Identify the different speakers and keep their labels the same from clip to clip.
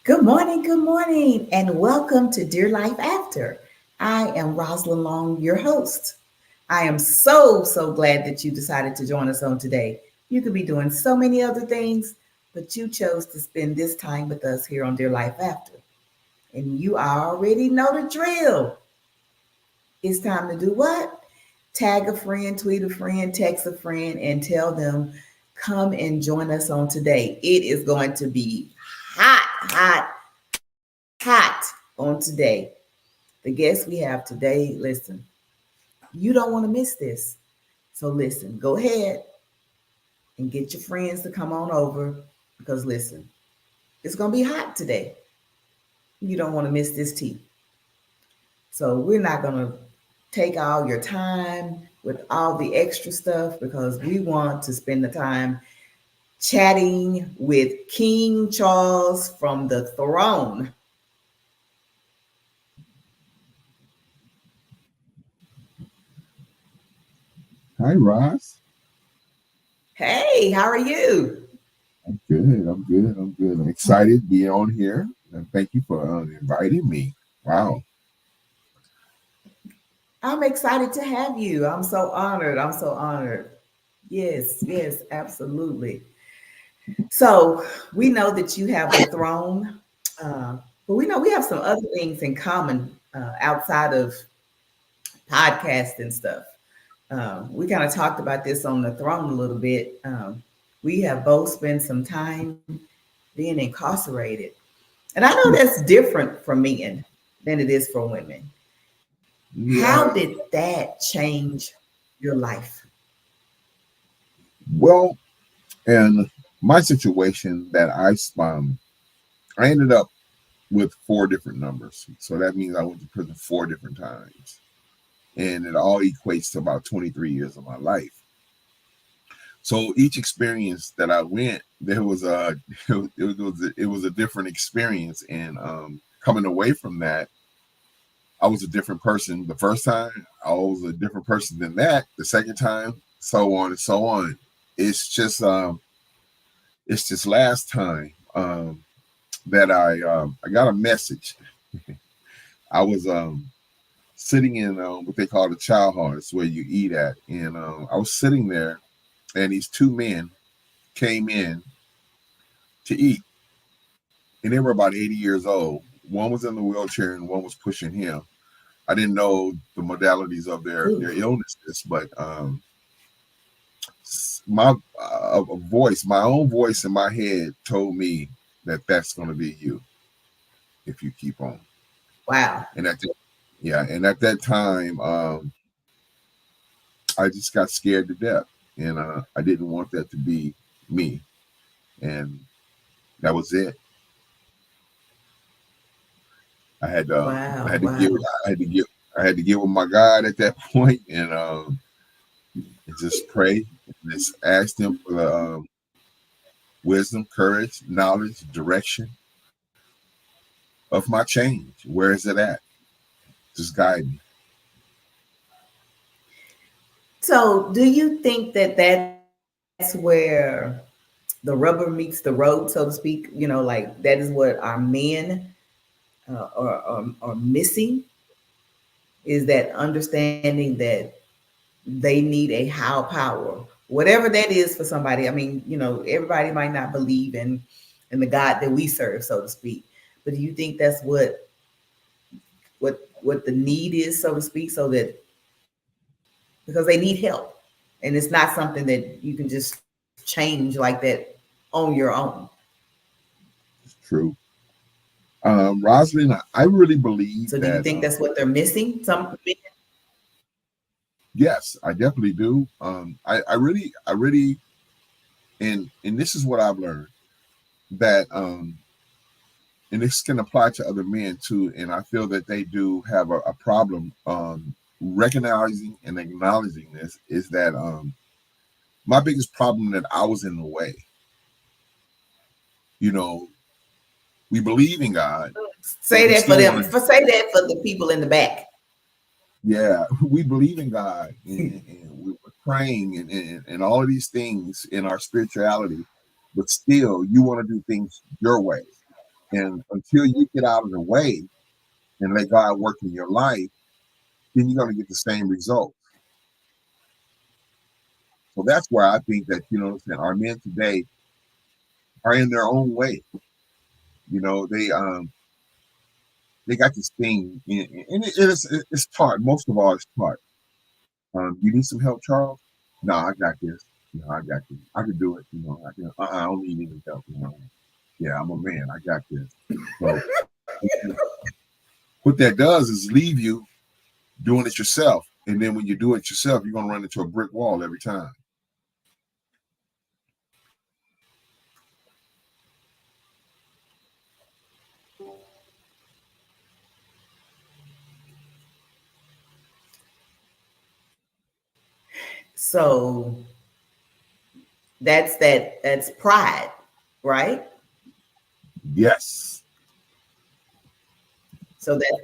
Speaker 1: Good morning, and welcome to Dear Life After. I am Roslyn Long, your host. I am so glad that you decided to join us on today. You could be doing so many other things, but you chose to spend this time with us here on Dear Life After. And you already know the drill. It's time to do what? Tag a friend, tweet a friend, text a friend, and tell them, come and join us on today. It is going to be hot on today. The guest we have today, listen, you don't want to miss this. So listen, go ahead and get your friends to come on over because listen, it's going to be hot today. You don't want to miss this tea. So we're not going to take all your time with all the extra stuff because we want to spend the time chatting with King Charles from the throne.
Speaker 2: Hi, Ross.
Speaker 1: Hey, how are you?
Speaker 2: I'm good. I'm good. I'm good. I'm excited to be on here. And thank you for inviting me. Wow.
Speaker 1: I'm excited to have you. I'm so honored. I'm so honored. Yes, absolutely. So we know that you have the throne, but we know we have some other things in common outside of podcast and stuff. We kind of talked about this on the throne a little bit. We have both spent some time being incarcerated. And I know
Speaker 2: Yeah.
Speaker 1: that's different for men than it is for women. How
Speaker 2: Yeah.
Speaker 1: did that change your life?
Speaker 2: Well, and my situation that I ended up with four different numbers. So that means I went to prison four different times. And it all equates to about 23 years of my life. So each experience that I went, there was a it was a different experience, and coming away from that, I was a different person the first time. I was a different person than that the second time, so on and so on. It's just it's just last time that I got a message. I was sitting in what they call the chow hall. It's where you eat at, and I was sitting there, and these two men came in to eat, and they were about 80 years old. One was in the wheelchair, and one was pushing him. I didn't know the modalities of their
Speaker 1: Ooh,
Speaker 2: illnesses, but my voice, my own voice in my head told me that that's going to be you if you keep on.
Speaker 1: wow.
Speaker 2: And yeah, and at that time, I just got scared to death, and I didn't want that to be me, and that was it. I had I
Speaker 1: Wow,
Speaker 2: had to
Speaker 1: wow.
Speaker 2: give I had to give I had to give with my God at that point, and just pray and just ask Him for the wisdom, courage, knowledge, direction of my change. Where is it at? Just guide me.
Speaker 1: So, do you think that that's where the rubber meets the road, so to speak? Like that is what our men are missing is that understanding that they need a higher power, whatever that is for somebody. I mean, everybody might not believe in the God that we serve, so to speak. But do you think that's what the need is, so to speak, so that because they need help, and it's not something that you can just change like that on your own.
Speaker 2: It's true. Rosalind, I really
Speaker 1: So
Speaker 2: believe
Speaker 1: do you
Speaker 2: that,
Speaker 1: think that's what they're missing? Some
Speaker 2: yes, I definitely do. I really, and this is what I've learned that, and this can apply to other men too. And I feel that they do have a problem recognizing and acknowledging this is that my biggest problem that I was in the way. You know, we believe in God, but
Speaker 1: say
Speaker 2: we
Speaker 1: that for
Speaker 2: still
Speaker 1: them.
Speaker 2: want to.
Speaker 1: For say that for the people in the back.
Speaker 2: Yeah, we believe in God, and we're praying and all of these things in our spirituality, but still, you want to do things your way. And until you get out of the way and let God work in your life, then you're going to get the same result. So that's where I think that, our men today are in their own way. They got this thing, and it's taught. Most of all, it's taught. You need some help, Charles? No, I got this. I got this. I can do it. I can. I don't need any help. Yeah, I'm a man. I got this. So what that does is leave you doing it yourself, and then when you do it yourself, you're gonna run into a brick wall every time.
Speaker 1: So that's pride, right?
Speaker 2: Yes,
Speaker 1: So that,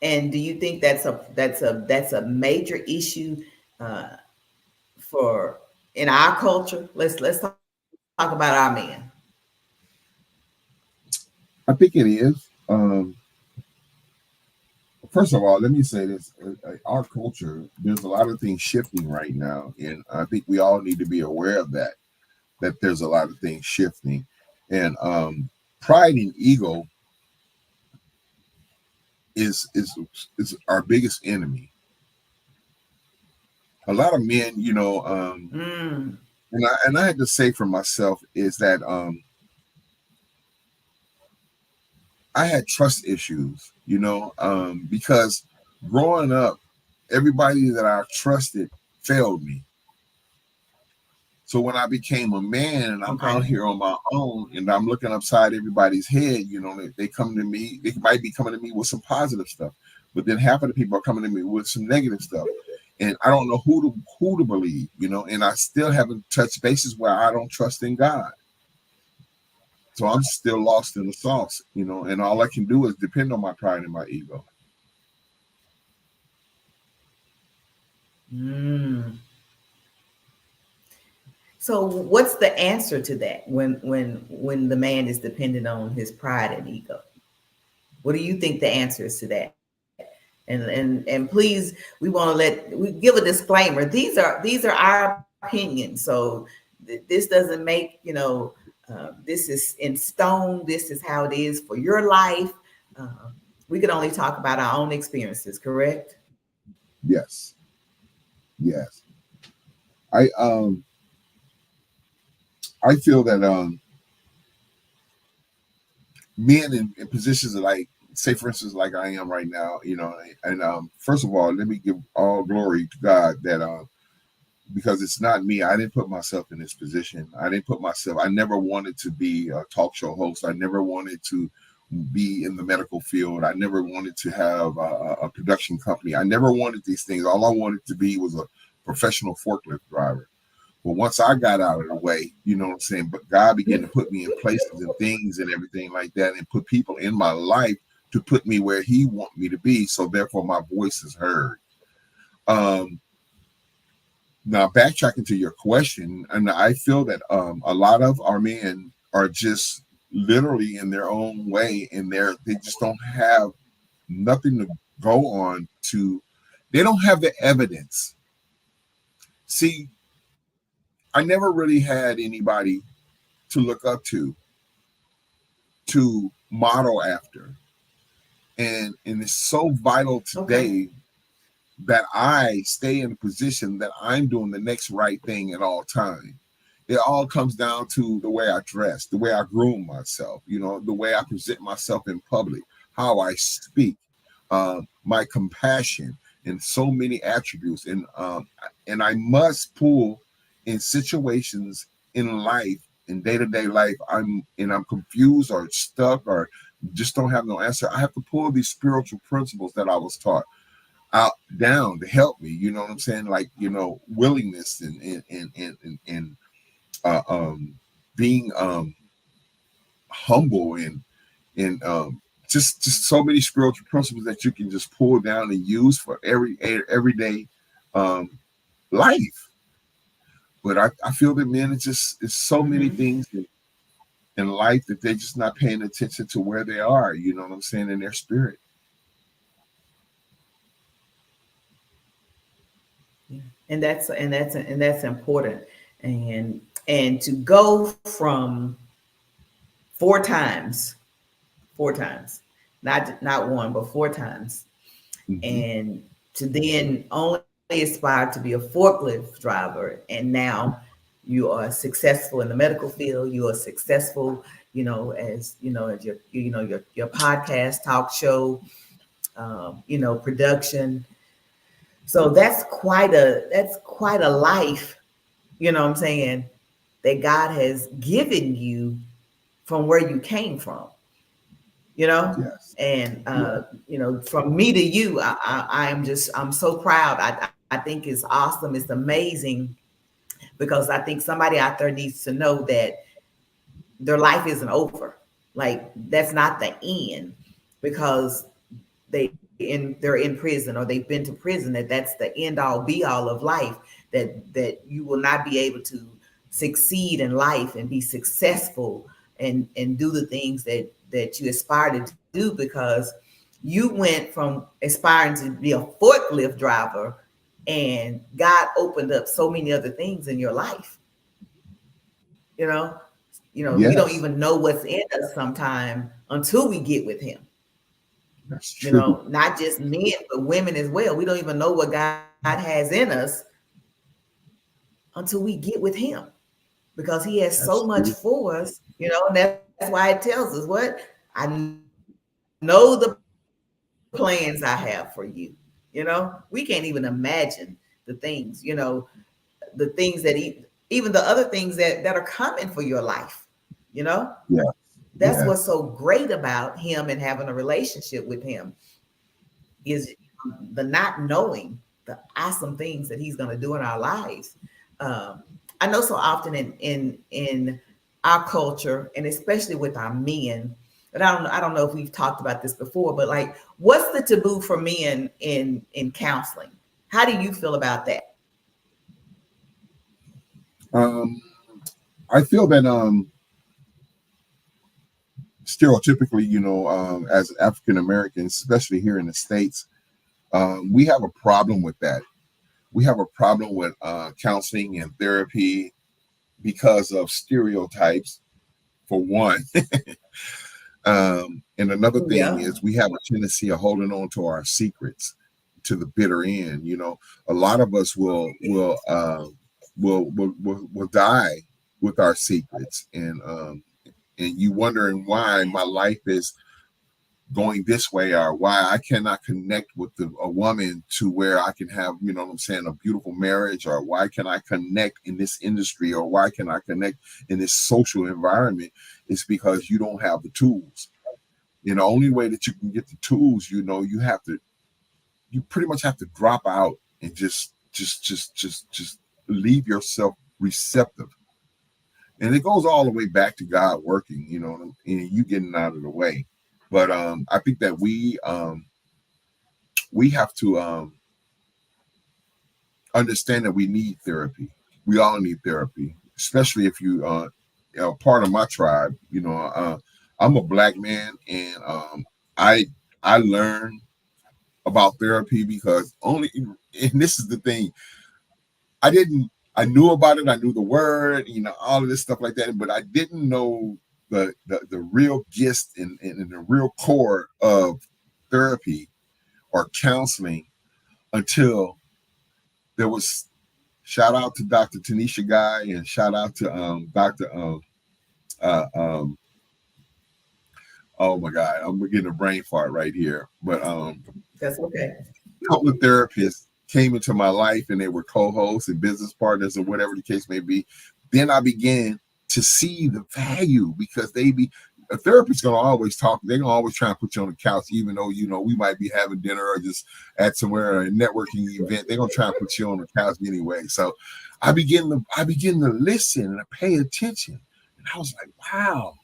Speaker 1: and do you think that's a major issue uh, for in our culture? Let's talk about our men.
Speaker 2: I think it is. First of all, let me say this: our culture, there's a lot of things shifting right now, and I think we all need to be aware of that. That there's a lot of things shifting, and pride and ego is our biggest enemy. A lot of men,
Speaker 1: Mm,
Speaker 2: and I had to say for myself is that I had trust issues, because growing up, everybody that I trusted failed me. So when I became a man and I'm out
Speaker 1: okay.
Speaker 2: here on my own and I'm looking upside everybody's head, they come to me, they might be coming to me with some positive stuff, but then half of the people are coming to me with some negative stuff. And I don't know who to believe, and I still haven't touched bases where I don't trust in God. So I'm still lost in the sauce, and all I can do is depend on my pride and my ego.
Speaker 1: Mm. So what's the answer to that when the man is dependent on his pride and ego? What do you think the answer is to that? And please, we want to we give a disclaimer. These are our opinions. So this doesn't make this is in stone. This is how it is for your life. We can only talk about our own experiences. Correct?
Speaker 2: Yes, yes. I feel that men in positions of, like, say for instance, like I am right now, and first of all, let me give all glory to God that because it's not me. I didn't put myself in this position. I never wanted to be a talk show host. I never wanted to be in the medical field. I never wanted to have a production company. I never wanted these things. All I wanted to be was a professional forklift driver. But once I got out of the way, you know what I'm saying? But God began to put me in places and things and everything like that, and put people in my life to put me where He want me to be. So therefore, my voice is heard. Um, Now, backtracking to your question, and I feel that a lot of our men are just literally in their own way, and they just don't have nothing to go on to. They don't have the evidence. See, I never really had anybody to look up to model after, and it's so vital
Speaker 1: Okay.
Speaker 2: today that I stay in a position that I'm doing the next right thing at all times. It all comes down to the way I dress, the way I groom myself, the way I present myself in public, how I speak, my compassion, and so many attributes. And I must pull in situations in life, in day-to-day life, I'm confused or stuck or just don't have no answer. I have to pull these spiritual principles that I was taught out down to help me. You know what I'm saying? Like, willingness and uh, um, being humble and just so many spiritual principles that you can just pull down and use for everyday um, life. But I feel that, man, it's so many
Speaker 1: Mm-hmm.
Speaker 2: things in life that they're just not paying attention to where they are, you know what I'm saying, in their spirit.
Speaker 1: Yeah. And that's important. And to go from four times, four times, not one, but four times,
Speaker 2: Hmm.
Speaker 1: and to then only aspire to be a forklift driver, and now you are successful in the medical field. You are successful, as your podcast, talk show, production. So that's quite a life, what I'm saying, that God has given you from where you came from, you know?
Speaker 2: Yes.
Speaker 1: And
Speaker 2: Yeah.
Speaker 1: from me to you, I'm so proud. I think it's awesome, it's amazing, because I think somebody out there needs to know that their life isn't over. Like, that's not the end, because they're in prison, or they've been to prison, that's the end all be all of life, that you will not be able to succeed in life and be successful, and do the things that you aspire to do, because you went from aspiring to be a forklift driver, and God opened up so many other things in your life. you know we don't
Speaker 2: Yes.
Speaker 1: even know what's in us sometime until we get with him.
Speaker 2: That's true.
Speaker 1: Not just men, but women as well. We don't even know what God has in us until we get with him, because he has so
Speaker 2: That's
Speaker 1: much
Speaker 2: true.
Speaker 1: for us, and that's why it tells us, what? I know the plans I have for you. We can't even imagine the things, the things that even the other things that are coming for your life. you know that's
Speaker 2: Yeah.
Speaker 1: what's so great about him and having a relationship with him, is the not knowing the awesome things that he's going to do in our lives. Um, I know so often in our culture, and especially with our men, and I don't know if we've talked about this before, but like, what's the taboo for men in counseling? How do you feel about that?
Speaker 2: Um, I feel that stereotypically, as African Americans, especially here in the States, we have a problem with that. We have a problem with counseling and therapy because of stereotypes, for one. And another thing
Speaker 1: Yeah.
Speaker 2: is we have a tendency of holding on to our secrets to the bitter end. A lot of us will die with our secrets, and you wondering why my life is going this way, or why I cannot connect with a woman to where I can have, what I'm saying, a beautiful marriage, or why can I connect in this industry, or why can I connect in this social environment. It's because you don't have the tools. The only way that you can get the tools, you pretty much have to drop out and just leave yourself receptive. And it goes all the way back to God working, and you getting out of the way. But I think that we have to understand that we need therapy. We all need therapy, especially if part of my tribe. I'm a black man, and I I learned about therapy because only, and this is the thing, I didn't, I knew about it, I knew the word, all of this stuff like that, but I didn't know the real gist and the real core of therapy or counseling until there was, shout out to Dr. Tanisha Guy, and shout out to Dr. Uh, um, oh my God, I'm getting a brain fart right here. But
Speaker 1: That's okay.
Speaker 2: a couple of therapists came into my life, and they were co-hosts and business partners, or whatever the case may be. Then I began to see the value, because a therapist's gonna always talk. They're gonna always try and put you on the couch, even though we might be having dinner or just at somewhere, a networking event. They're gonna try and put you on the couch anyway. So I begin to listen and pay attention, and I was like, wow.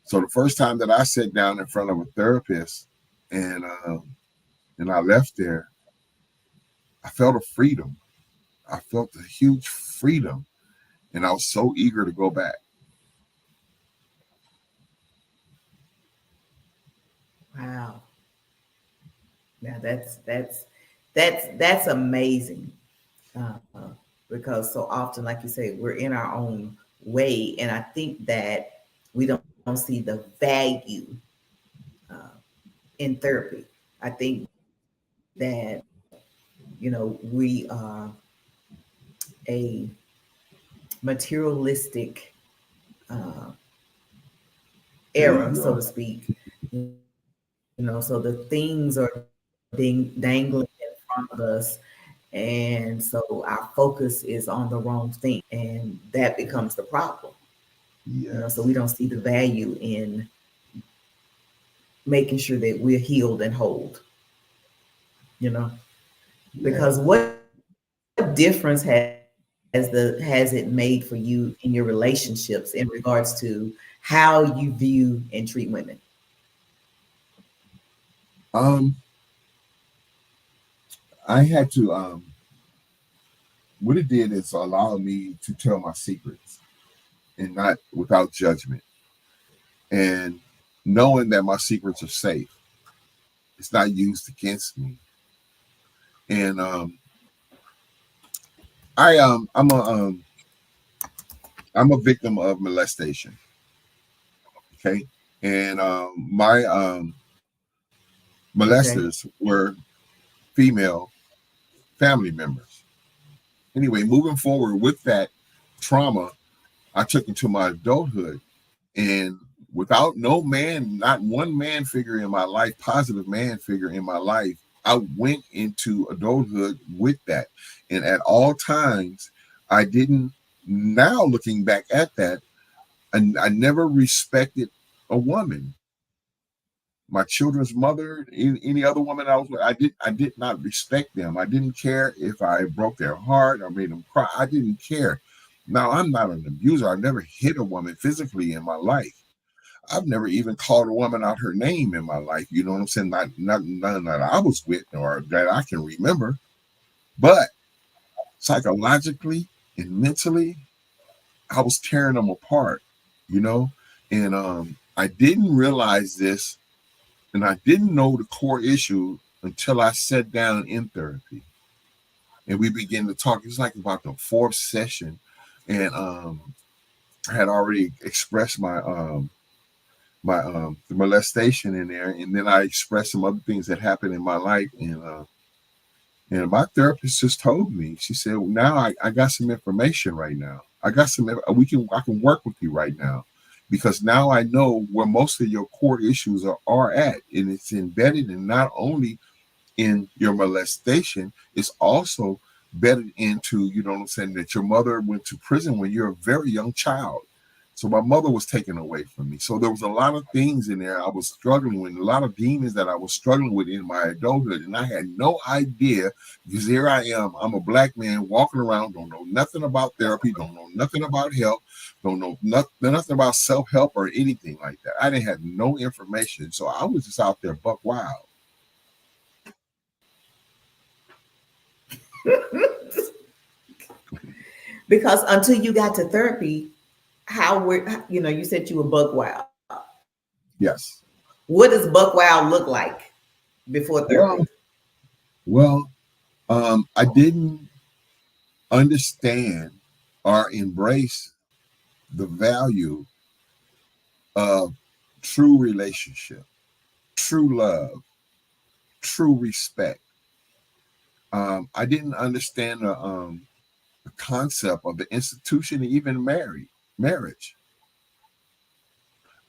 Speaker 2: So the first time that I sat down in front of a therapist, and I left there, I felt a freedom. I felt a huge freedom, and I was so eager to go back.
Speaker 1: Now that's amazing, uh, because so often, like you say, we're in our own way, and I think that we don't see the value uh, in therapy. I think that we are a materialistic uh,
Speaker 2: There you
Speaker 1: era, so
Speaker 2: go.
Speaker 1: to speak. So the things are dangling in front of us, and so our focus is on the wrong thing, and that becomes the problem. So we
Speaker 2: Yes.
Speaker 1: don't see the value in making sure that we're healed and whole. You know,
Speaker 2: Yeah.
Speaker 1: because what difference has it made for you in your relationships in regards to how you view and treat women?
Speaker 2: Um, I had to what it did is allow me to tell my secrets and not without judgment. And knowing that my secrets are safe. It's not used against me. And I'm a victim of molestation. Okay. And my
Speaker 1: Okay.
Speaker 2: molesters were female family members. Anyway, moving forward with that trauma, I took into my adulthood, and without no man, not one man figure in my life, positive man figure in my life, I went into adulthood with that. And at all times, I didn't, now looking back at that, and I never respected a woman, my children's mother, any other woman I was with. I did not respect them. I didn't care if I broke their heart or made them cry. I didn't care. Now I'm not an abuser. I've never hit a woman physically in my life. I've never even called a woman out her name in my life. You know what I'm saying? Not none that I was with or that I can remember. But psychologically and mentally, I was tearing them apart, you know? And I didn't realize this, and I didn't know the core issue until I sat down in therapy and we began to talk. It was like about the fourth session. And I had already expressed my the molestation in there, and then I expressed some other things that happened in my life, and my therapist just told me, she said, well, now I got some information right now. I got some I can work with you right now because now I know where most of your core issues are at, and it's embedded in not only in your molestation, it's also bedded into, you know what I'm saying, that your mother went to prison when you're a very young child. So my mother was taken away from me. So there was a lot of things in there I was struggling with, a lot of demons that I was struggling with in my adulthood. And I had no idea because here I am. I'm a black man walking around, don't know nothing about therapy, don't know nothing about help, don't know nothing about self-help or anything like that. I didn't have no information. So I was just out there buck wild.
Speaker 1: Because until you got to therapy, how were you said you were buck wild.
Speaker 2: Yes.
Speaker 1: What does buck wild look like before therapy?
Speaker 2: Well, well, I didn't understand or embrace the value of true relationship, true love, true respect. I didn't understand the concept of the institution, of even marriage.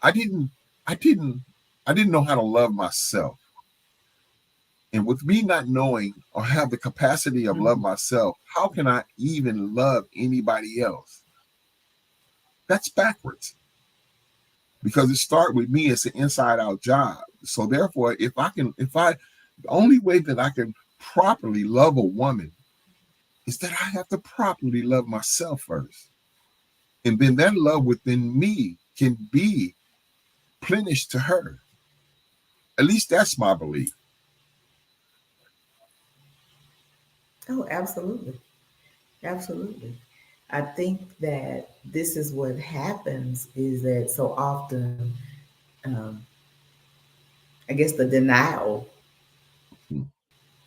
Speaker 2: I didn't, I didn't, I didn't know how to love myself. And with me not knowing or have the capacity of love
Speaker 1: Mhm.
Speaker 2: myself, how can I even love anybody else? That's backwards because it starts with me. It's an inside out job. So therefore, the only way that I can properly love a woman is that I have to properly love myself first. And then that love within me can be plenished to her. At least that's my belief.
Speaker 1: Oh, absolutely. Absolutely. I think that this is what happens is that so often, um, I guess the denial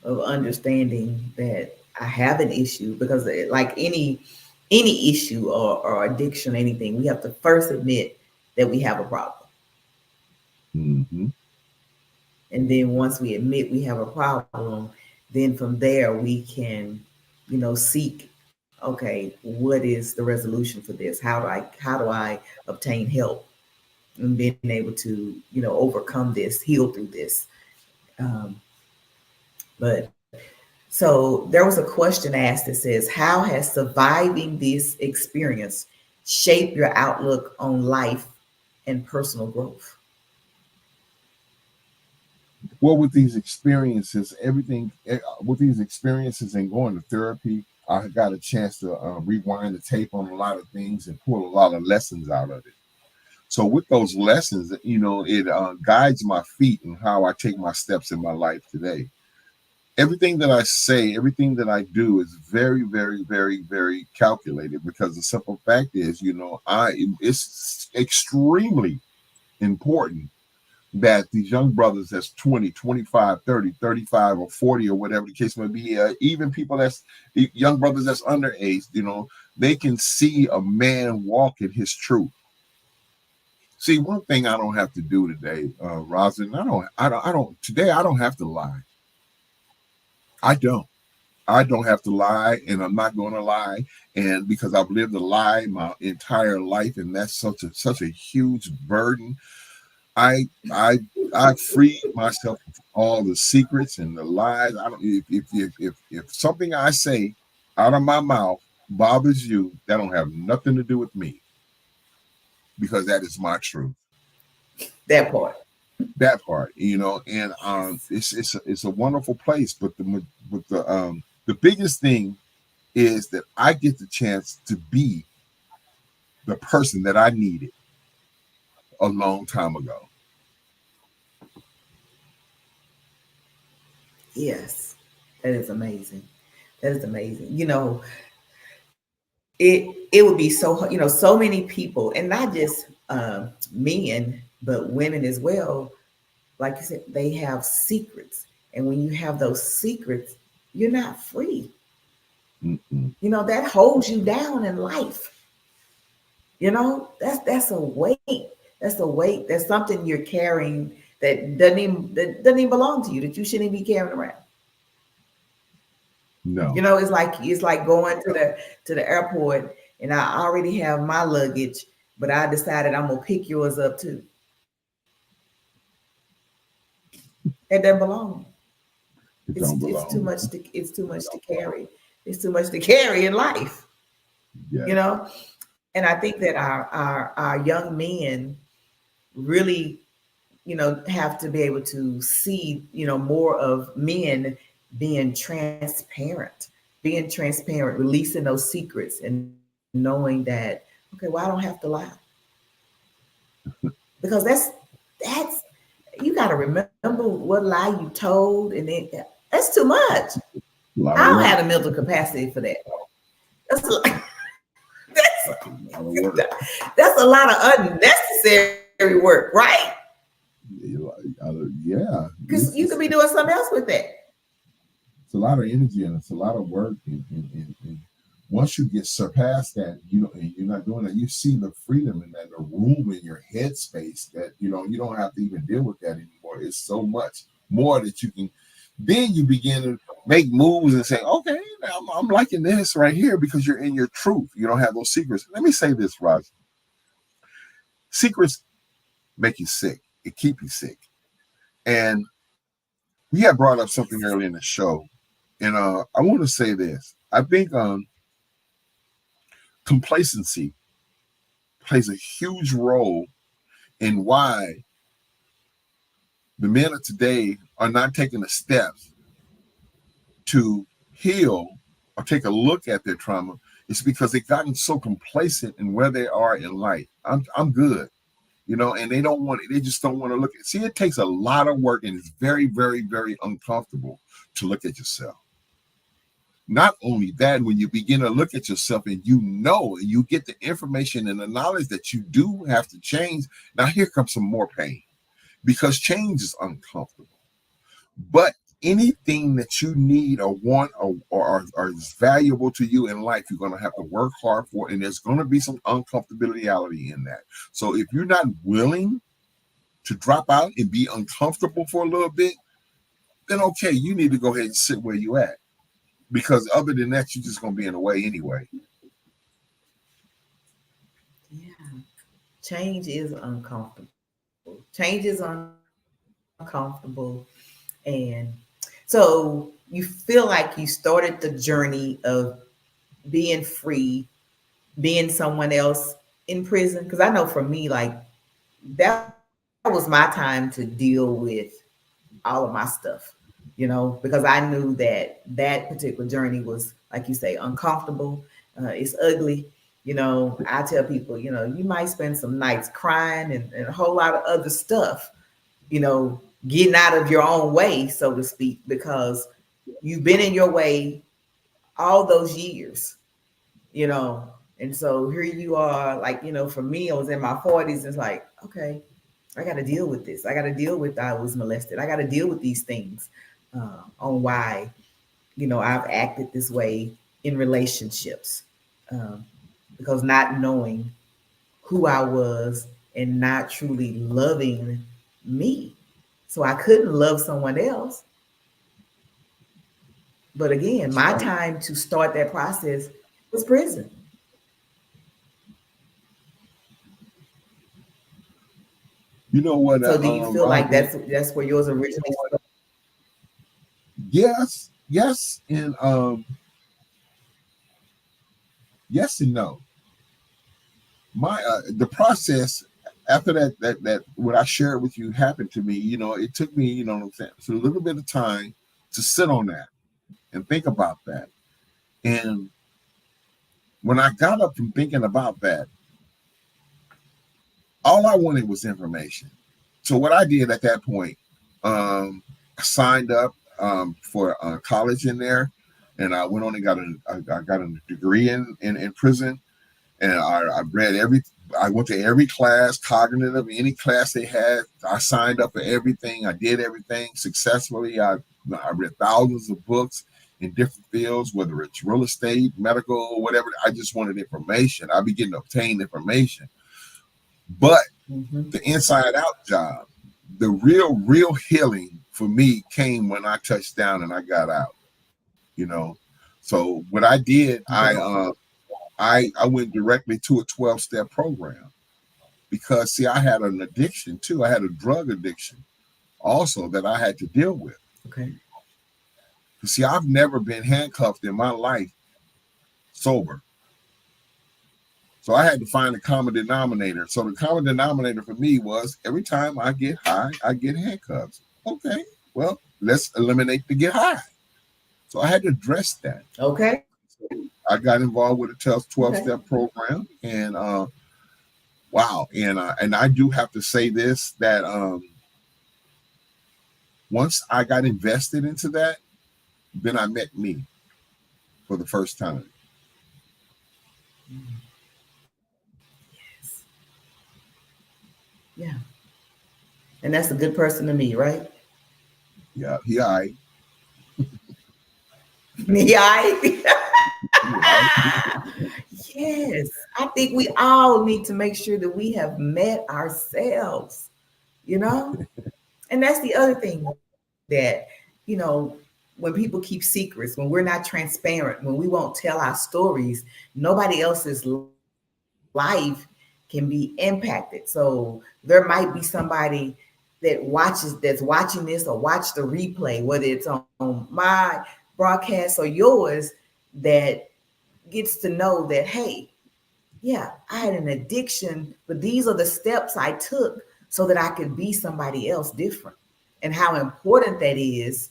Speaker 1: of understanding that I have an issue, because like any issue or addiction, anything, we have to first admit that we have a problem.
Speaker 2: Mm-hmm.
Speaker 1: And then once we admit we have a problem, then from there we can, seek, okay, what is the resolution for this? How do I obtain help and being able to, overcome this, heal through this. Um, but so there was a question asked that says, how has surviving this experience shaped your outlook on life and personal growth?
Speaker 2: Well, with these experiences, with these experiences and going to therapy, I got a chance to rewind the tape on a lot of things and pull a lot of lessons out of it. So with those lessons, it guides my feet and how I take my steps in my life today. Everything that I say, everything that I do is very, very, very, very calculated, because the simple fact is, it's extremely important that these young brothers that's 20, 25, 30, 35, or 40, or whatever the case may be, even people that's young brothers that's underage, they can see a man walk in his truth. See, one thing I don't have to do today, Roslyn, today I don't have to lie. I don't. I don't have to lie, and I'm not going to lie. And because I've lived a lie my entire life, and that's such a huge burden. I I I freed myself from all the secrets and the lies. I don't. If something I say out of my mouth bothers you, that don't have nothing to do with me, because that is my truth.
Speaker 1: That part.
Speaker 2: That part, and
Speaker 1: Yes.
Speaker 2: it's a wonderful place. But the biggest thing is that I get the chance to be the person that I needed a long time ago.
Speaker 1: Yes. That is amazing. That is amazing. It would be so so many people, and not just men, but women as well. Like you said, they have secrets, and when you have those secrets, you're not free.
Speaker 2: Mm-mm.
Speaker 1: That holds you down in life. That's a weight. That's a weight. That's something you're carrying that doesn't even belong to you, that you shouldn't be carrying around.
Speaker 2: No,
Speaker 1: It's like going to the airport, and I already have my luggage, but I decided I'm gonna pick yours up too. It doesn't belong.
Speaker 2: it
Speaker 1: It's
Speaker 2: don't
Speaker 1: it's too
Speaker 2: belong with
Speaker 1: much
Speaker 2: me.
Speaker 1: to it's too much to carry. It's too much to carry in life, you
Speaker 2: Yes.
Speaker 1: know. And I think that our young men really, have to be able to see, more of men being releasing those secrets, and knowing that, okay, well, I don't have to lie, because that's you got to remember what lie you told, and that's too much.
Speaker 2: A
Speaker 1: I
Speaker 2: lot of
Speaker 1: don't have
Speaker 2: work.
Speaker 1: the mental capacity for that. That's that's
Speaker 2: A lot of work.
Speaker 1: that's a lot of unnecessary work, right?
Speaker 2: Yeah,
Speaker 1: Because you could be doing something else with that.
Speaker 2: it's a lot of energy, and it's a lot of work. And once you get surpassed that, and you're not doing that, you see the freedom and that the room in your headspace that you don't have to even deal with that anymore. It's so much more that you can. Then you begin to make moves and say, okay, I'm liking this right here, because you're in your truth. You don't have those secrets. Let me say this, Roger. Secrets make you sick. It keep you sick. And we had brought up something early in the show, and I want to say this. I think complacency plays a huge role in why the men of today are not taking the steps to heal or take a look at their trauma. It's because they've gotten so complacent in where they are in life. I'm good, and they don't want it. They just don't want to look at. See, it takes a lot of work, and it's very, very, very uncomfortable to look at yourself. Not only that, when you begin to look at yourself and and you get the information and the knowledge that you do have to change, now here comes some more pain, because change is uncomfortable. But anything that you need or want or is valuable to you in life, you're going to have to work hard for, and there's going to be some uncomfortability in that. So if you're not willing to drop out and be uncomfortable for a little bit, then okay, you need to go ahead and sit where you at. Because other than that, you're just going to be in the way anyway.
Speaker 1: Yeah. Change is uncomfortable. Change is uncomfortable. And so you feel like you started the journey of being free, being someone else in prison. Because I know for me, like, that was my time to deal with all of my stuff, because I knew that particular journey was, like you say, uncomfortable. It's ugly. I tell people, you might spend some nights crying and a whole lot of other stuff, getting out of your own way, so to speak, because you've been in your way all those years, you know. And so here you are, like, for me, I was in my 40s. It's like, okay, I got to deal with this. I got to deal with I was molested. I got to deal with these things on why, I've acted this way in relationships, um, because not knowing who I was and not truly loving me. So I couldn't love someone else. But again,
Speaker 2: That's
Speaker 1: my
Speaker 2: right.
Speaker 1: time to start that process was prison.
Speaker 2: You know what,
Speaker 1: So do you feel like
Speaker 2: Roslyn?
Speaker 1: that's where yours originally started?
Speaker 2: Yes, yes, and yes and no. My the process after that what I shared with you happened to me. It took me, what I'm saying, so a little bit of time to sit on that and think about that. And when I got up from thinking about that, all I wanted was information. So what I did at that point, I signed up for college in there, and I went on and I got a degree in prison, and I read every. I went to every class, cognitive, any class they had. I signed up for everything. I did everything successfully. I read thousands of books in different fields, whether it's real estate, medical, or whatever. I just wanted information. I began to obtain information, but
Speaker 1: Mm-hmm.
Speaker 2: the inside out job, the real healing for me came when I touched down and I got out. You know, so what I did,
Speaker 1: Okay.
Speaker 2: I went directly to a 12-step program because see, I had an addiction too. I had a drug addiction also that I had to deal with.
Speaker 1: Okay.
Speaker 2: See, I've never been handcuffed in my life sober. So I had to find a common denominator. So the common denominator for me was every time I get high, I get handcuffs. Okay, well, let's eliminate the get high. So I had to address that.
Speaker 1: Okay.
Speaker 2: I got involved with a
Speaker 1: Okay.
Speaker 2: 12-step program, and wow, and I do have to say this that once I got invested into that, then I met me for the first time.
Speaker 1: Yes. Yeah. And that's a good person to me, right?
Speaker 2: Yeah, I,
Speaker 1: Me, I.
Speaker 2: yeah,
Speaker 1: Yes. I think we all need to make sure that we have met ourselves, you know? And that's the other thing that, when people keep secrets, when we're not transparent, when we won't tell our stories, nobody else's life can be impacted. So there might be somebody that's watching this or watch the replay, whether it's on my broadcast or yours, that gets to know that, hey, yeah, I had an addiction, but these are the steps I took so that I could be somebody else different. And how important that is,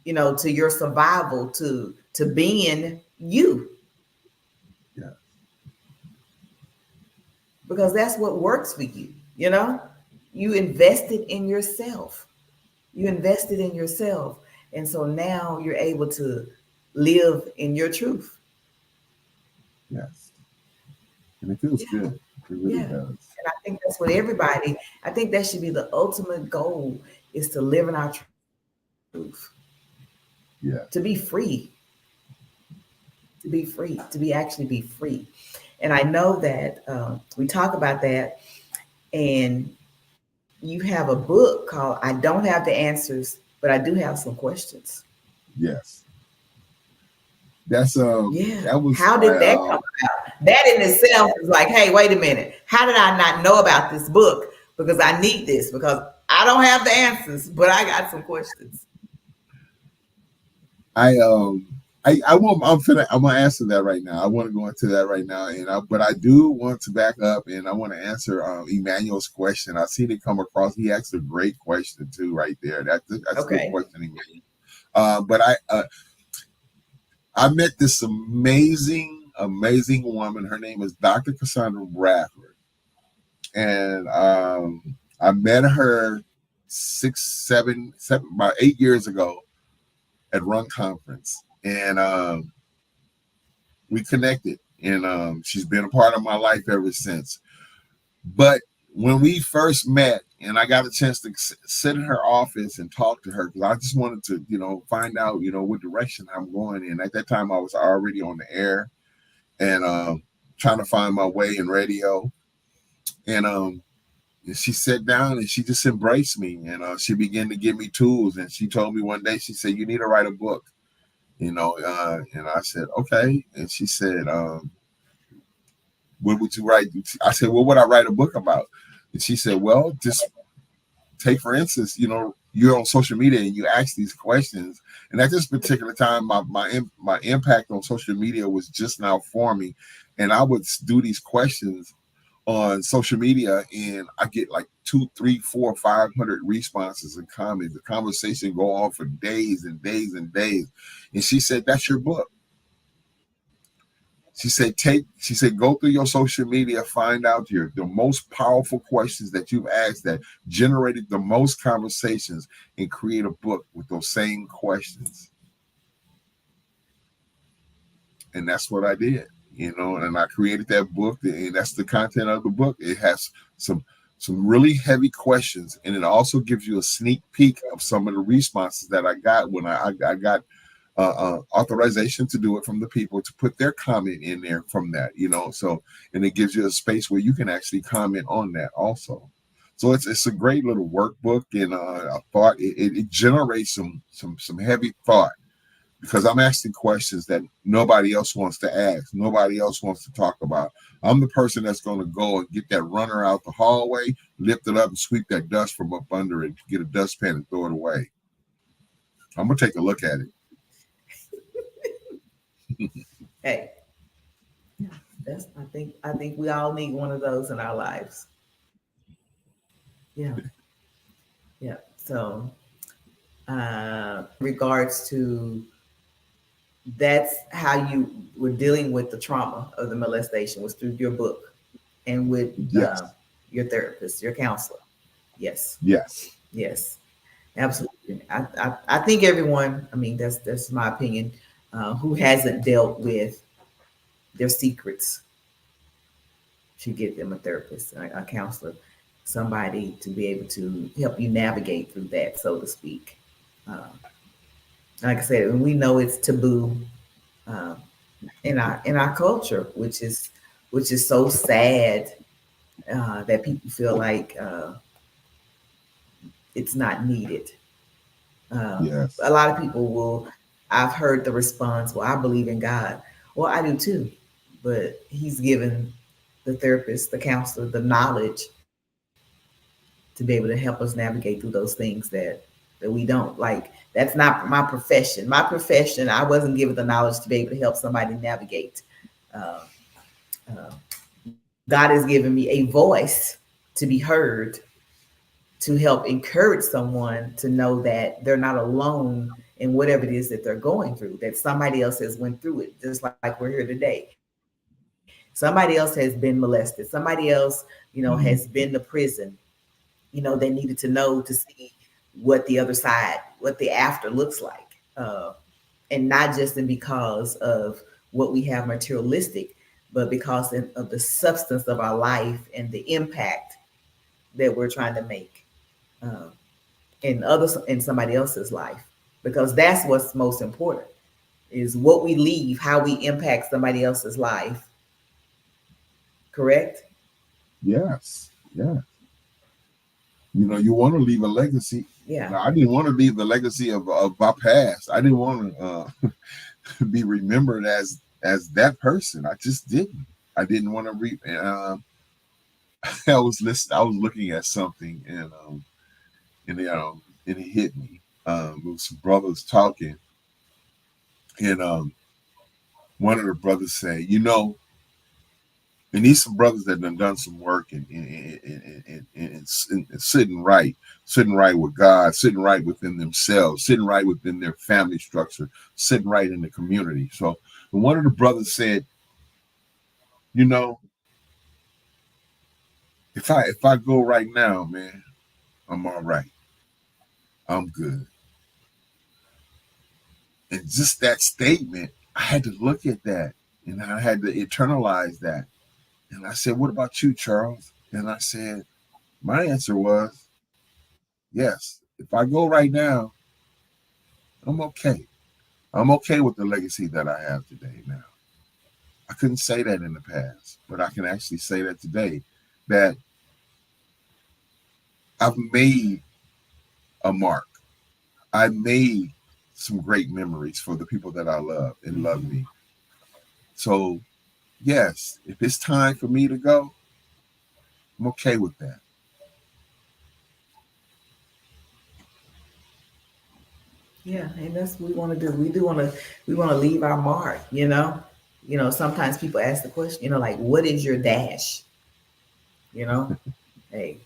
Speaker 1: to your survival, to being you,
Speaker 2: yeah,
Speaker 1: because that's what works for you, you know? You invested in yourself. You invested in yourself. And so now you're able to live in your truth.
Speaker 2: yes, and it feels
Speaker 1: Yeah.
Speaker 2: good. It really
Speaker 1: Yeah.
Speaker 2: does.
Speaker 1: And I think that's what everybody, I think that should be the ultimate goal, is to live in our truth.
Speaker 2: Yeah.
Speaker 1: to be free, to be free, to be actually be free. And I know that we talk about that, and you have a book called "I Don't Have the Answers, but I do have some questions."
Speaker 2: Yes. That's
Speaker 1: Yeah.
Speaker 2: that was
Speaker 1: How
Speaker 2: my
Speaker 1: did that come about? That in itself is like, hey, wait a minute. How did I not know about this book? Because I need this, because I don't have the answers, but I got some questions.
Speaker 2: I I won't I'm gonna answer that right now. I want to go into that right now, but I do want to back up and I want to answer Emmanuel's question. I seen it come across. He asked a great question too, right there. That's a good
Speaker 1: Okay.
Speaker 2: question, Emmanuel. But I met this amazing woman. Her name is Dr. Cassandra Bradford, and I met her about 8 years ago at Run Conference, and we connected, and she's been a part of my life ever since. But when we first met, and I got a chance to sit in her office and talk to her, because I just wanted to, find out, what direction I'm going in. At that time, I was already on the air and trying to find my way in radio. And she sat down and she just embraced me, and she began to give me tools. And she told me one day, she said, "You need to write a book." And I said, "Okay." And she said, "What would you write?" I said, "What would I write a book about?" And she said, "Well, just take, for instance, you're on social media and you ask these questions." And at this particular time, my impact on social media was just now forming, and I would do these questions on social media, and I get like 2, 3, 4, 500 responses and comments. The conversation go on for days and days and days. And she said, "That's your book." She said, "Go through your social media, find out the most powerful questions that you've asked that generated the most conversations, and create a book with those same questions." And that's what I did, and I created that book, and that's the content of the book. It has some really heavy questions, and it also gives you a sneak peek of some of the responses that I got when I got authorization to do it from the people to put their comment in there from that, so, and it gives you a space where you can actually comment on that also. So it's a great little workbook, and I thought it generates some heavy thought, because I'm asking questions that nobody else wants to ask, nobody else wants to talk about. I'm the person that's going to go and get that runner out the hallway, lift it up, and sweep that dust from up under it, get a dustpan and throw it away. I'm gonna take a look at it.
Speaker 1: Hey, yeah, I think we all need one of those in our lives. Yeah, yeah. So, regards to, that's how you were dealing with the trauma of the molestation, was through your book and with
Speaker 2: Yes,
Speaker 1: your therapist, your counselor. Yes,
Speaker 2: yes.
Speaker 1: yes, absolutely. I think everyone. I mean, that's my opinion. Who hasn't dealt with their secrets should get them a therapist, a counselor, somebody to be able to help you navigate through that, so to speak. Uh, like I said, and we know it's taboo uh, in our culture, which is so sad, that people feel like it's not needed. A
Speaker 2: Yes.
Speaker 1: lot of people will. I've heard the response, "Well, I believe in God." Well, I do too, but He's given the therapist, the counselor, the knowledge to be able to help us navigate through those things that we don't like. That's not my profession. My profession, I wasn't given the knowledge to be able to help somebody navigate. Uh, uh, God has given me a voice to be heard, to help encourage someone to know that they're not alone in whatever it is that they're going through, that somebody else has went through it, just like we're here today. Somebody else has been molested. Somebody else, has been to
Speaker 2: Mm-hmm.
Speaker 1: prison. They needed to know to see what the other side, what the after looks like. And not just in because of what we have materialistic, but because of the substance of our life and the impact that we're trying to make, uh, in somebody else's life. because that's what's most important is what we leave, how we impact somebody else's life. Correct?
Speaker 2: Yes. Yeah. You want to leave a legacy.
Speaker 1: Yeah.
Speaker 2: Now, I didn't want to leave the legacy of my past. I didn't want to be remembered as that person. I just didn't. I didn't want to I was listening. I was looking at something, and it hit me. It was some brothers talking, and one of the brothers say, and these some brothers that done some work and sitting right with God, sitting right within themselves, sitting right within their family structure, sitting right in the community. So one of the brothers said, you know, if I go right now, man, I'm all right. I'm good. And just that statement, I had to look at that and I had to internalize that. And I said, what about you, Charles? And I said, my answer was, yes, if I go right now, I'm okay. I'm okay with the legacy that I have today now. I couldn't say that in the past, but I can actually say that today, that I've made a mark. I made some great memories for the people that I love and love
Speaker 1: Mm-hmm.
Speaker 2: me. So, yes, if it's time for me to go, I'm okay with that.
Speaker 1: Yeah, and that's what we want to do. We want to leave our mark, you know. Sometimes people ask the question, like what is your dash? You know? Hey,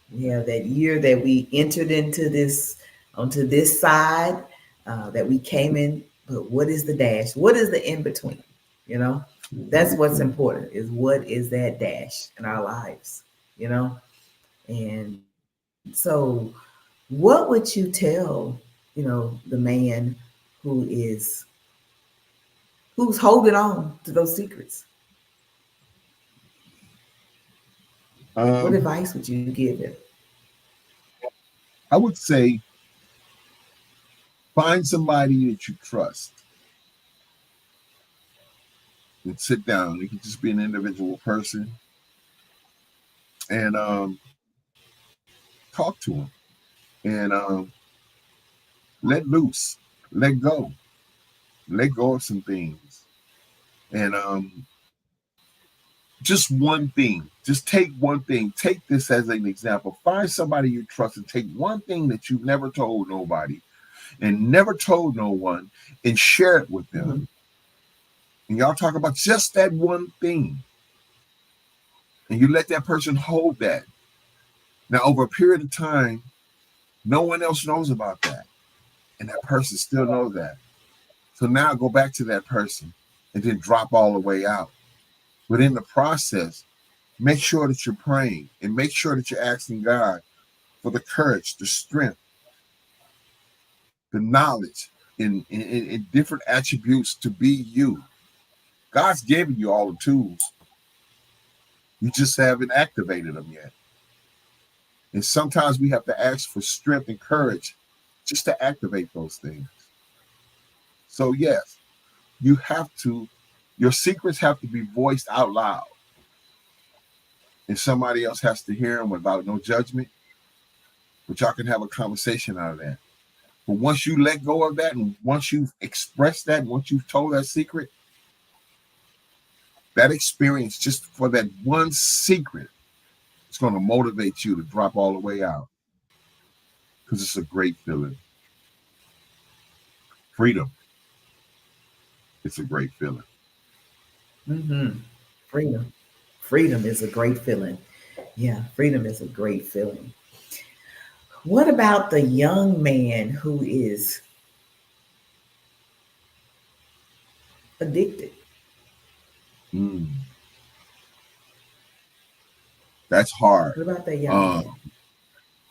Speaker 1: we have that year that we entered into this onto this side, that we came in, but what is the dash? What is the in between? You know?
Speaker 2: In
Speaker 1: That's what's
Speaker 2: between.
Speaker 1: important is what is that dash in our lives, you know? And so what would you tell, the man who is who's holding on to those secrets? What
Speaker 2: Um,
Speaker 1: advice would you give him?
Speaker 2: I would say find somebody that you trust and sit down. It could just be an individual person and talk to them and let loose, let go, let go of some things. And just one thing, just take one thing. Take this as an example. Find somebody you trust and take one thing that you've never told nobody and never told no one and share it with them.
Speaker 1: Mm-hmm.
Speaker 2: And y'all talk about just that one thing. And you let that person hold that. Now, over a period of time, no one else knows about that. And that person still knows that. So now go back to that person and then drop all the way out. But in the process, make sure that you're praying and make sure that you're asking God for the courage, the strength, the knowledge, in different attributes to be you. God's given you all the tools. You just haven't activated them yet. And sometimes we have to ask for strength and courage just to activate those things. So, yes, you have to, your secrets have to be voiced out loud. And somebody else has to hear them without no judgment. But y'all can have a conversation out of that. But once you let go of that, and once you've expressed that, once you've told that secret, that experience just for that one secret, it's going to motivate you to drop all the way out because it's a great feeling. Freedom, it's a great feeling.
Speaker 1: Mm-hmm. Freedom. Freedom is a great feeling. Yeah, freedom is a great feeling. What about the young man who is addicted?
Speaker 2: Mm, that's hard.
Speaker 1: What about that young
Speaker 2: Um,
Speaker 1: man?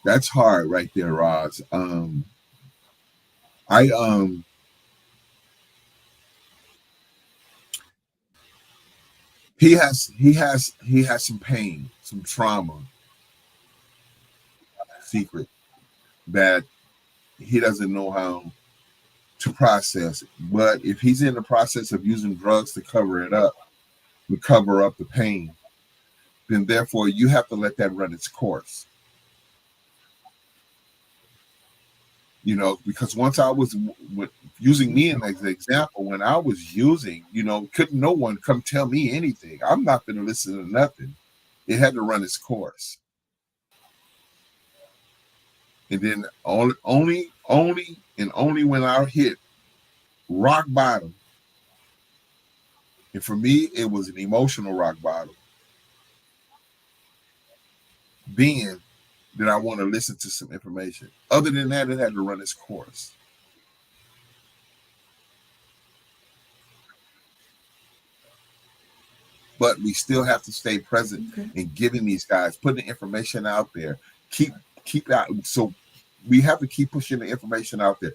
Speaker 2: that's hard right there, Roz. I he has some pain, some trauma, secret that he doesn't know how. to process it. But if he's in the process of using drugs to cover it up, to cover up the pain, then therefore you have to let that run its course. Because once I was using me as an example, when I was using, couldn't no one come tell me anything. I'm not going to listen to nothing. It had to run its course. And then only when I hit rock bottom, and for me, it was an emotional rock bottom, then that I want to listen to some information. Other than that, it had to run its course. But we still have to stay present in giving these guys, putting the information out there. Keep out. So we have to keep pushing the information out there,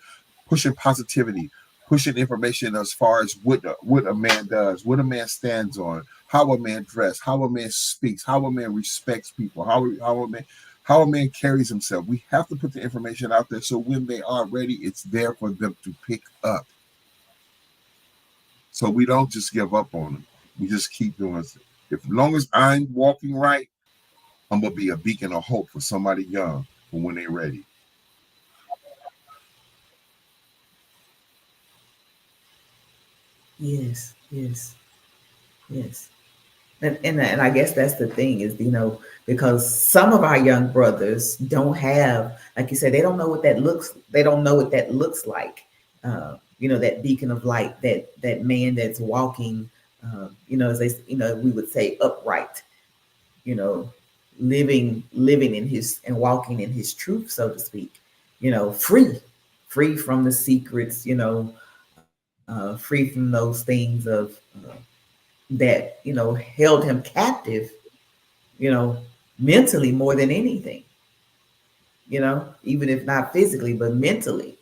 Speaker 2: pushing positivity, pushing information as far as what a man does, what a man stands on, how a man dresses, how a man speaks, how a man respects people, how a man carries himself. We have to put the information out there so when they are ready, it's there for them to pick up. So we don't just give up on them. We just keep doing it. As long as I'm walking right, I'm going to be a beacon of hope for somebody young for when they're ready.
Speaker 1: Yes, yes, yes. And I guess that's the thing is, because some of our young brothers don't have, like you said, they don't know what that looks like. That beacon of light, that man that's walking, as they, we would say upright, you know, living in his and walking in his truth, so to speak, free from the secrets, free from those things of that held him captive, you know, mentally more than anything, even if not physically, but mentally.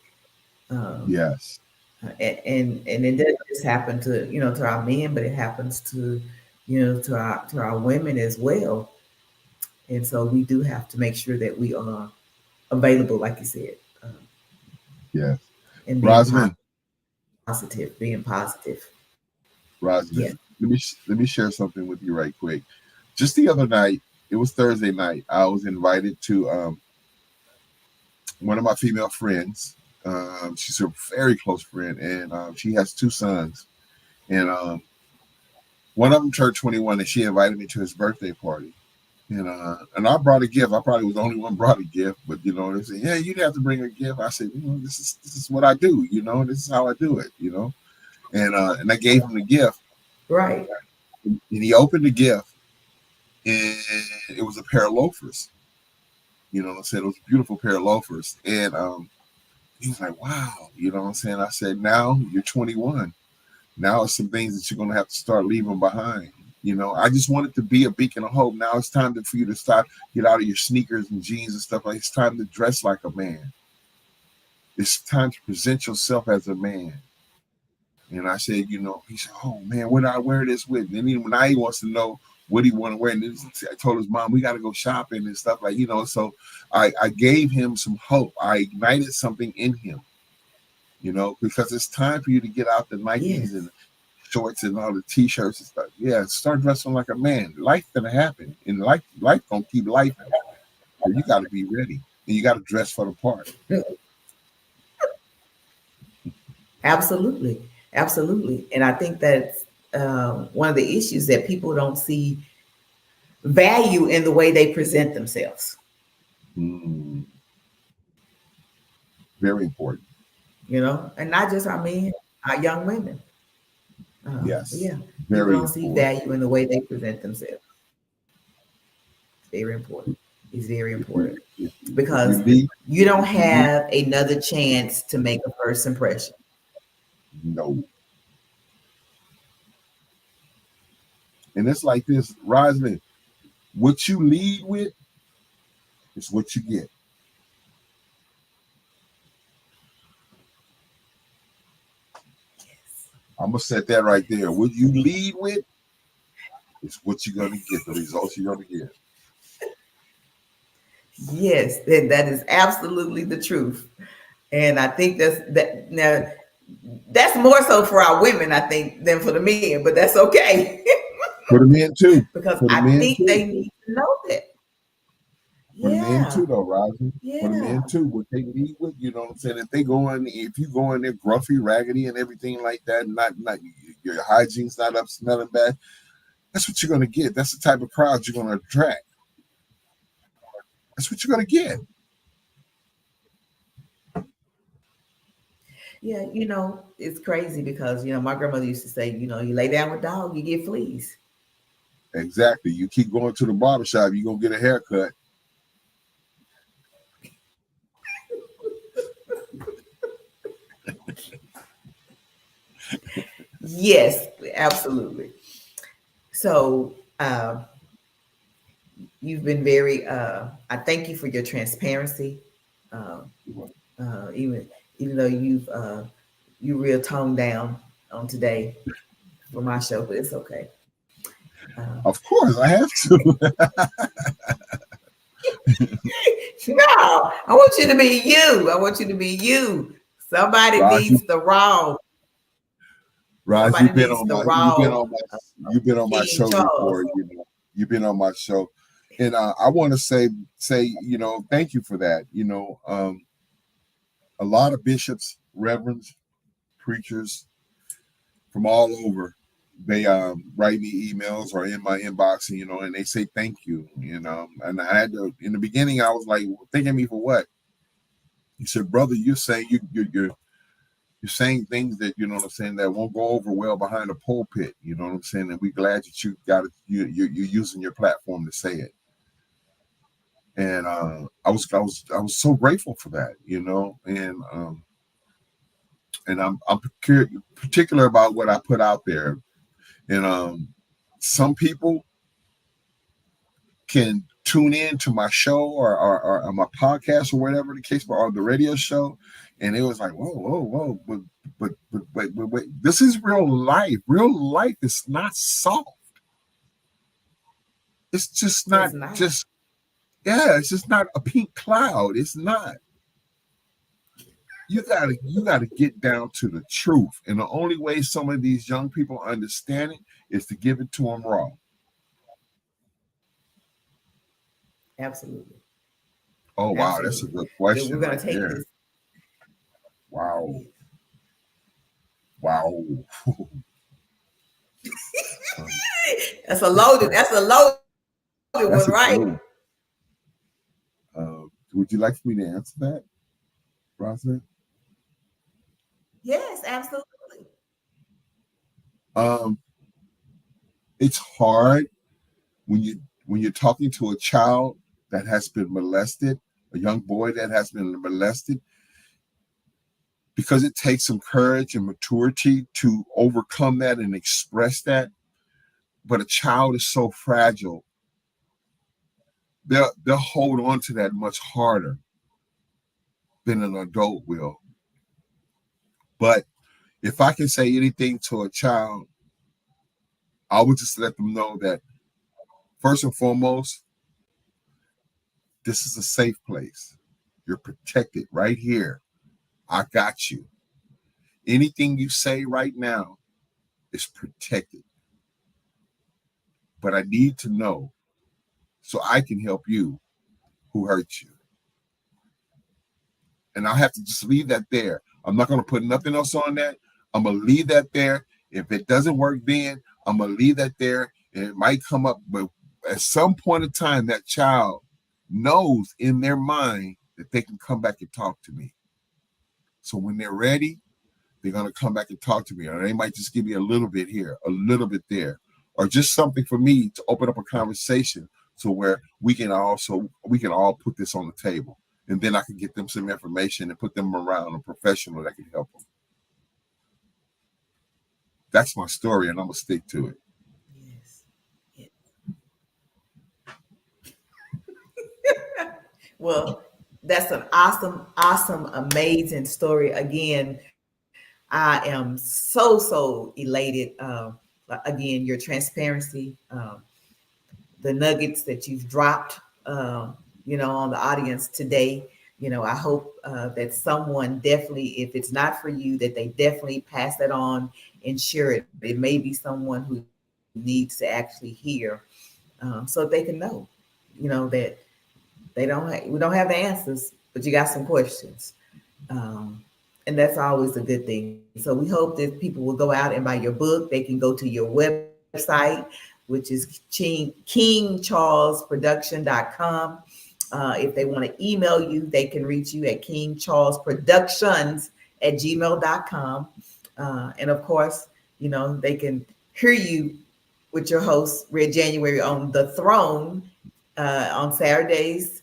Speaker 1: Um,
Speaker 2: Yes.
Speaker 1: and it doesn't just happen to to our men, but it happens to to our women as well. And so we do have to make sure that we are available, like you said,
Speaker 2: Yes.
Speaker 1: and
Speaker 2: Roslyn,
Speaker 1: being positive.
Speaker 2: Roslyn,
Speaker 1: Yeah.
Speaker 2: let me share something with you right quick. Just the other night, it was Thursday night. I was invited to one of my female friends. She's a very close friend, and she has two sons. And one of them turned 21, and she invited me to his birthday party. And I brought a gift. I probably was the only one brought a gift, but they said, "Yeah, you didn't have to bring a gift." I said, "This is what I do. This is how I do it. And I gave him the gift,
Speaker 1: Right.
Speaker 2: and he opened the gift, and it was a pair of loafers. I said it was a beautiful pair of loafers, and he was like, "Wow," what I'm saying. I said, "Now you're 21. Now it's some things that you're gonna have to start leaving behind." I just wanted to be a beacon of hope. Now it's time for you to start get out of your sneakers and jeans and stuff like. It's time to dress like a man. It's time to present yourself as a man. And I said, he said, "Oh man, where do I wear this with?" And then now he wants to know what he want to wear. And then I told his mom, we got to go shopping and stuff like. So I gave him some hope. I ignited something in him. Because it's time for you to get out the Nikes
Speaker 1: Yes.
Speaker 2: and shorts and all the t-shirts and stuff. Yeah, start dressing like a man. Life's gonna happen, and life gonna keep life. So you got to be ready, and you got to dress for the part.
Speaker 1: Absolutely. Absolutely. And I think that's one of the issues, that people don't see value in the way they present themselves.
Speaker 2: Mm, very important.
Speaker 1: And not just our men, our young women. But
Speaker 2: Yes,
Speaker 1: yeah, people
Speaker 2: very
Speaker 1: don't see
Speaker 2: important.
Speaker 1: value in the way they present themselves. It's very important. It's very
Speaker 2: If you
Speaker 1: important
Speaker 2: if you
Speaker 1: because
Speaker 2: leave,
Speaker 1: you don't
Speaker 2: if you leave,
Speaker 1: have another chance to make a first impression.
Speaker 2: no. And it's like this, Roslyn. What you lead with is what you get. I'm gonna set that right there. What you lead with is what you're gonna get. The results you're gonna get.
Speaker 1: Yes, that is absolutely the truth. And I think that's that now. That's more so for our women, I think, than for the men, but that's okay.
Speaker 2: For the men too.
Speaker 1: Because
Speaker 2: For the
Speaker 1: I
Speaker 2: men
Speaker 1: think
Speaker 2: too.
Speaker 1: they need to know that.
Speaker 2: For the men
Speaker 1: Yeah,
Speaker 2: too, though, Roger. For the
Speaker 1: yeah,
Speaker 2: men too. What they lead with, you know what I'm saying? If you go in there gruffy, raggedy, and everything like that, not your hygiene's not up, smelling bad. That's what you're gonna get. That's the type of crowd you're gonna attract. That's what you're gonna get.
Speaker 1: yeah. It's crazy because my grandmother used to say, you lay down with dog, you get fleas.
Speaker 2: Exactly. You keep going to the barbershop, you're gonna get a haircut.
Speaker 1: Yes, absolutely. So you've been very. I thank you for your transparency. Uh, even though you real toned down on today for my show, but it's okay. Uh,
Speaker 2: Of course, I have to.
Speaker 1: no, I want you to be you. I want you to be you. Somebody
Speaker 2: Raj,
Speaker 1: needs the raw.
Speaker 2: Raj,
Speaker 1: Somebody needs the raw
Speaker 2: you've been on my
Speaker 1: King
Speaker 2: show
Speaker 1: Charles.
Speaker 2: before. You've been on my show, and I want to say thank you for that. A lot of bishops, reverends, preachers from all over, they write me emails or in my inbox, and they say thank you. And I had to in the beginning, I was like, thanking me for what? He said, brother, you're saying you're saying things that you know what I'm saying that won't go over well behind a pulpit. You know what I'm saying, and we're glad that you got it. You're using your platform to say it. And I was so grateful for that, and I'm particular about what I put out there. And some people can tune in to my show or my podcast or whatever the case, or the radio show, and it was like, whoa, whoa, whoa, but wait, this is real life. Real life is not soft. It's just not
Speaker 1: It's not.
Speaker 2: just yeah. It's just not a pink cloud. It's not. You gotta get down to the truth, and the only way some of these young people understand it is to give it to them raw.
Speaker 1: Absolutely.
Speaker 2: Oh wow, that's a
Speaker 1: Absolutely.
Speaker 2: good
Speaker 1: But we're
Speaker 2: question
Speaker 1: gonna
Speaker 2: right
Speaker 1: take
Speaker 2: there.
Speaker 1: this.
Speaker 2: Wow, wow. Um,
Speaker 1: That's a loaded. That's a loaded one,
Speaker 2: that's a
Speaker 1: right?
Speaker 2: good one. Would you like for me to answer that, Roslyn?
Speaker 1: Yes, absolutely.
Speaker 2: Um, it's hard when you're talking to a child that has been molested, a young boy that has been molested, because it takes some courage and maturity to overcome that and express that. But a child is so fragile; they'll hold on to that much harder than an adult will. But if I can say anything to a child, I would just let them know that first and foremost, this is a safe place. You're protected right here. I got you. Anything you say right now is protected. But I need to know so I can help you who hurt you. And I have to just leave that there. I'm not going to put nothing else on that. I'm going to leave that there. If it doesn't work then, I'm going to leave that there. And it might come up, but at some point in time, that child knows in their mind that they can come back and talk to me. So when they're ready, they're going to come back and talk to me. Or they might just give me a little bit here, a little bit there, or just something for me to open up a conversation so where we can all put this on the table. And then I can get them some information and put them around a professional that can help them. That's my story, and I'm gonna stick to it.
Speaker 1: Yes. Yes. Well, that's an awesome, awesome, amazing story. Again, I am so elated. Again, your transparency, the nuggets that you've dropped, on the audience today. I hope that someone definitely, if it's not for you, that they definitely pass that on and share it. It may be someone who needs to actually hear, so that they can know, that we don't have the answers, but you got some questions. Um, and that's always a good thing. So we hope that people will go out and buy your book. They can go to your website, which is kingcharlesproduction.com. If they want to email you, they can reach you at kingcharlesproductions@gmail.com. And of course, they can hear you with your host, Red January, on the throne on Saturdays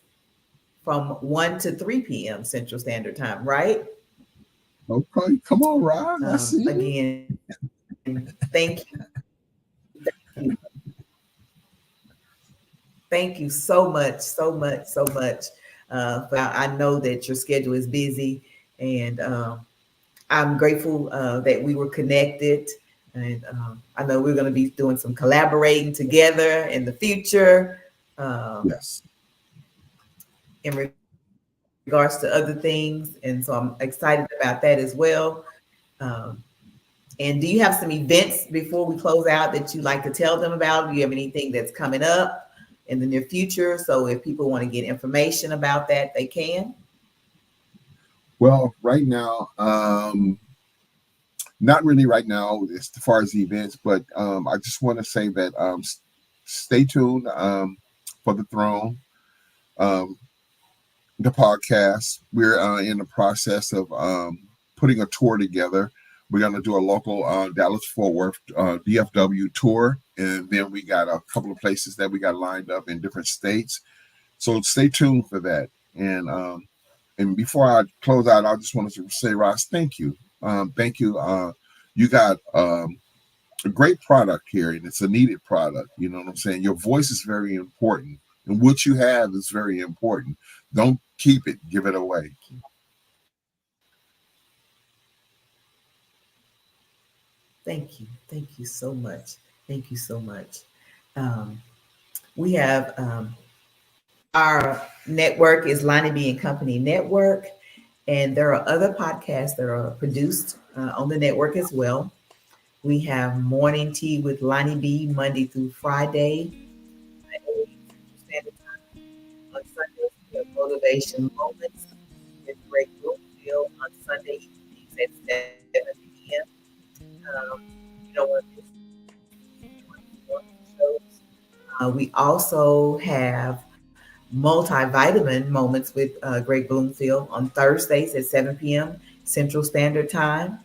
Speaker 1: from 1 to 3 p.m. Central Standard Time, right?
Speaker 2: Okay, come on, Ron. I see you.
Speaker 1: Again, thank you, thank you so much, so much, so much. I know that your schedule is busy, and I'm grateful that we were connected. And I know we're going to be doing some collaborating together in the future
Speaker 2: Yes.
Speaker 1: in regards to other things. And so I'm excited about that as well. Um, and do you have some events before we close out that you like to tell them about? Do you have anything that's coming up in the near future? So if people want to get information about that, they can.
Speaker 2: Well, right now, not really right now as far as events, but I just want to say that stay tuned for the throne, um, the podcast. We're in the process of putting a tour together. We're going to do a local Dallas Fort Worth DFW tour, and then we got a couple of places that we got lined up in different states. So stay tuned for that. And before I close out, I just wanted to say, Ross, thank you. Thank you. You got a great product here, and it's a needed product. You know what I'm saying? Your voice is very important, and what you have is very important. Don't keep it, give it away.
Speaker 1: Thank you. Thank you so much. Thank you so much. Um, we have our network is Lonnie B and Company Network, and there are other podcasts that are produced on the network as well. We have Morning Tea with Lonnie B Monday through Friday. On Sundays, we have Motivation Moments with Greg Bloomfield on Sunday evenings at 7 p.m. You don't want to miss shows. We also have Multivitamin Moments with Greg Bloomfield on Thursdays at 7 p.m. Central Standard Time.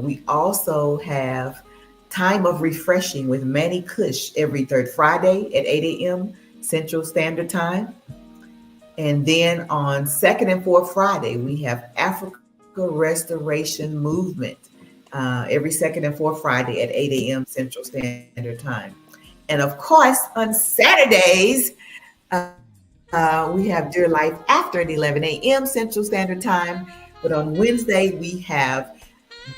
Speaker 1: We also have Time of Refreshing with Manny Cush every third Friday at 8 a.m. Central Standard Time. And then on second and fourth Friday, we have Africa Restoration Movement every second and fourth Friday at 8 a.m. Central Standard Time. And of course, on Saturdays, we have Dear Life after at 11 a.m. Central Standard Time. But on Wednesday, we have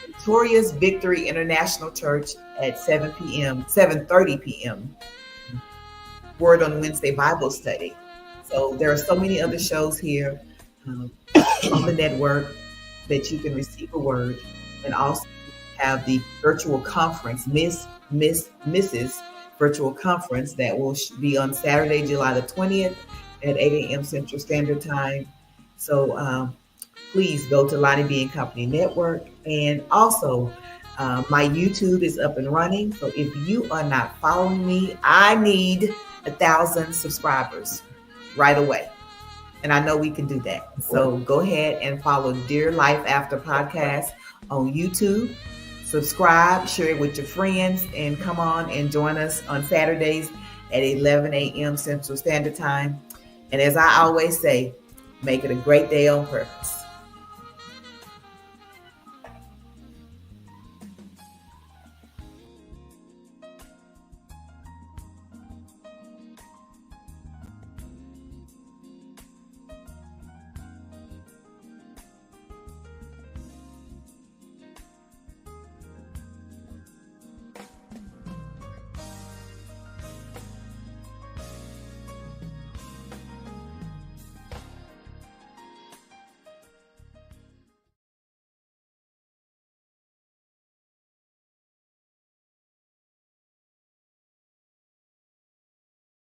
Speaker 1: Victorious Victory International Church at 7:30 p.m. Word on Wednesday Bible study. So there are so many other shows here on the network that you can receive a word, and also have the virtual conference, Mrs. virtual conference that will be on Saturday, July the 20th at 8 a.m. Central Standard Time. So please go to Lonnie B and Company Network. And also, my YouTube is up and running. So if you are not following me, I need 1,000 subscribers right away. And I know we can do that. So go ahead and follow Dear Life After Podcast on YouTube. Subscribe, share it with your friends, and come on and join us on Saturdays at 11 a.m. Central Standard Time. And as I always say, make it a great day on purpose.